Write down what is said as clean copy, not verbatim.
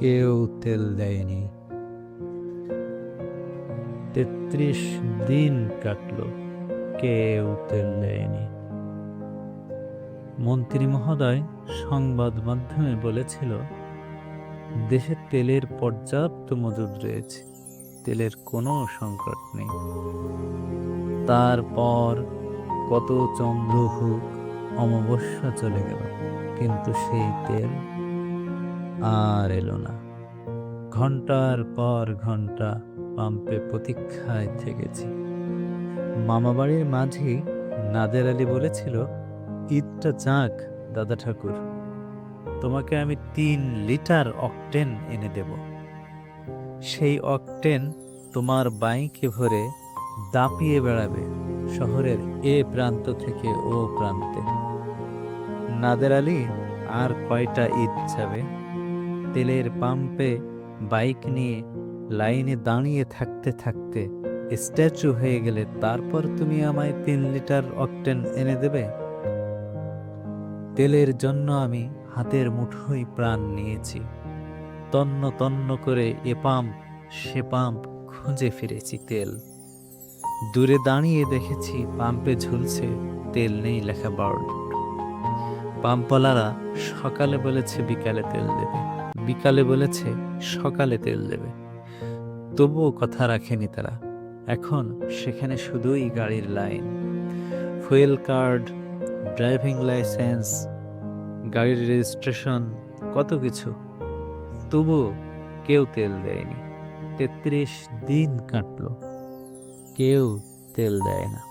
কেউ তেল দেয়নি। ৩৩ দিন কাটলো, কেউ তেল দেয়নি। মন্ত্রী মহোদয় সংবাদ মাধ্যমে বলেছিল, দেশে তেলের পর্যাপ্ত মজুদ রয়েছে, তেলের কোনো সংকট নেই। তারপর কত চন্দ্রহুক অমাবস্যা চলে গেল, কিন্তু সেই তেল আর এলো না। ঘন্টার পর ঘন্টা পাম্পে প্রতীক্ষায় থেকেছি। মামাবাড়ির মাঝি নাদের আলী বলেছিল, ঈদটা যাক দাদা ঠাকুর, তোমাকে আমি ৩ লিটার অকটেন এনে দেব। সেই অকটেন তোমার বাইকে ভরে দাপিয়ে বেড়াবে শহরের এ প্রান্ত থেকে ও প্রান্তে। নাদের আলী আর কয়টা ঈদ যাবে? তেলের পাম্পে বাইক নিয়ে লাইনে দাঁড়িয়ে থাকতে থাকতে স্ট্যাচু হয়ে গেলে তারপর তুমি আমায় ৩ লিটার অকটেন এনে দেবে? তেলের জন্য আমি হাতের মুঠোয় প্রাণ নিয়েছি। তন্ন তন্ন করে এ পাম্প সে পাম্প খুঁজে ফিরেছি তেল। দূরে দাঁড়িয়ে দেখেছি পাম্পে ঝুলছে তেল নেই লেখা বোর্ড। পাম্পওয়ালারা সকালে বলেছে বিকালে তেল দেবে, বিকালে বলেছে সকালে তেল দেবে, তবুও কথা রাখেনি তারা। এখন সেখানে শুধুই গাড়ির line, fuel card, driving licence, গাড়ির রেজিস্ট্রেশন, কত কিছু, তবুও কেউ তেল দেয়নি। ৩৩ দিন কাটলো, কেউ তেল দেয় না।